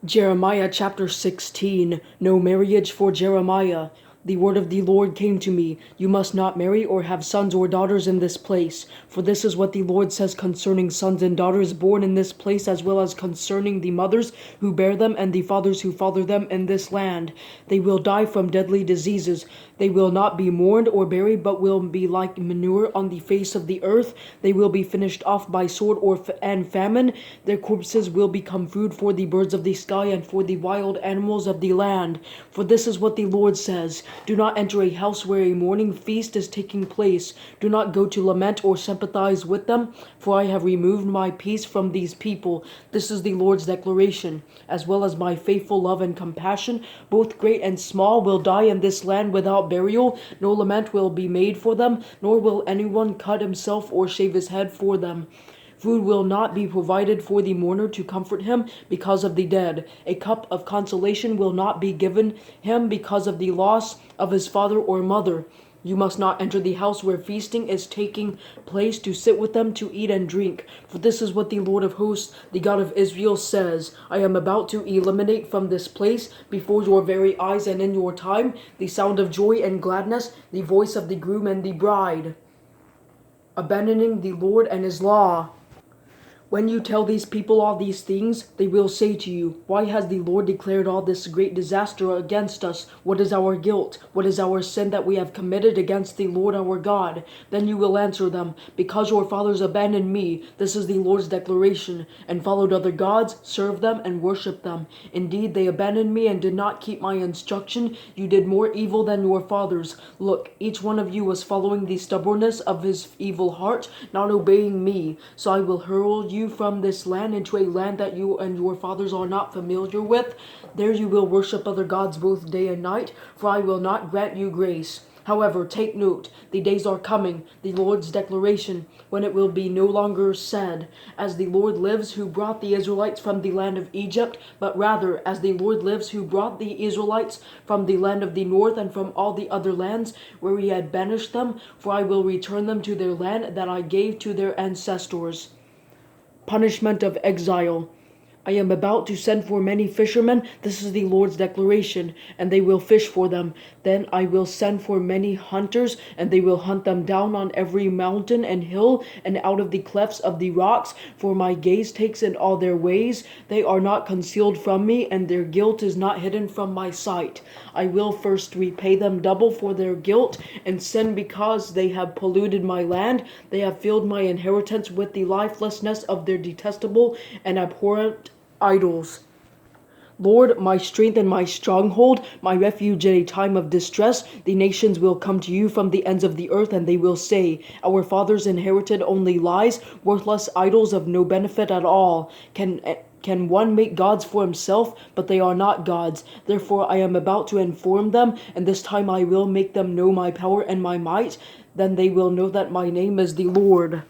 Jeremiah chapter 16. No marriage for Jeremiah. The word of the Lord came to me. You must not marry or have sons or daughters in this place. For this is what the Lord says concerning sons and daughters born in this place, as well as concerning the mothers who bear them and the fathers who father them in this land. They will die from deadly diseases. They will not be mourned or buried, but will be like manure on the face of the earth. They will be finished off by sword and famine. Their corpses will become food for the birds of the sky and for the wild animals of the land. For this is what the Lord says. Do not enter a house where a mourning feast is taking place. Do not go to lament or sympathize with them, for I have removed my peace from these people. This is the Lord's declaration. As well as my faithful love and compassion, both great and small will die in this land without burial. No lament will be made for them, nor will anyone cut himself or shave his head for them. Food will not be provided for the mourner to comfort him because of the dead. A cup of consolation will not be given him because of the loss of his father or mother. You must not enter the house where feasting is taking place to sit with them to eat and drink. For this is what the Lord of hosts, the God of Israel, says. I am about to eliminate from this place, before your very eyes and in your time, the sound of joy and gladness, the voice of the groom and the bride, abandoning the Lord and his law. When you tell these people all these things, they will say to you, why has the Lord declared all this great disaster against us? What is our guilt? What is our sin that we have committed against the Lord our God? Then you will answer them, because your fathers abandoned me, this is the Lord's declaration, and followed other gods, served them, and worshipped them. Indeed, they abandoned me and did not keep my instruction. You did more evil than your fathers. Look, each one of you was following the stubbornness of his evil heart, not obeying me. So I will hurl you from this land into a land that you and your fathers are not familiar with. There you will worship other gods both day and night, for I will not grant you grace. However, take note, the days are coming, the Lord's declaration, when it will be no longer said, as the Lord lives who brought the Israelites from the land of Egypt, but rather, as the Lord lives who brought the Israelites from the land of the north and from all the other lands where he had banished them, for I will return them to their land that I gave to their ancestors. Punishment of exile. I am about to send for many fishermen, this is the Lord's declaration, and they will fish for them. Then I will send for many hunters, and they will hunt them down on every mountain and hill, and out of the clefts of the rocks, for my gaze takes in all their ways. They are not concealed from me, and their guilt is not hidden from my sight. I will first repay them double for their guilt and sin because they have polluted my land. They have filled my inheritance with the lifelessness of their detestable and abhorrent idols. Lord, my strength and my stronghold, my refuge in a time of distress, the nations will come to you from the ends of the earth, and they will say, our fathers inherited only lies, worthless idols of no benefit at all. Can one make gods for himself? But they are not gods. Therefore I am about to inform them, and this time I will make them know my power and my might. Then they will know that my name is the Lord.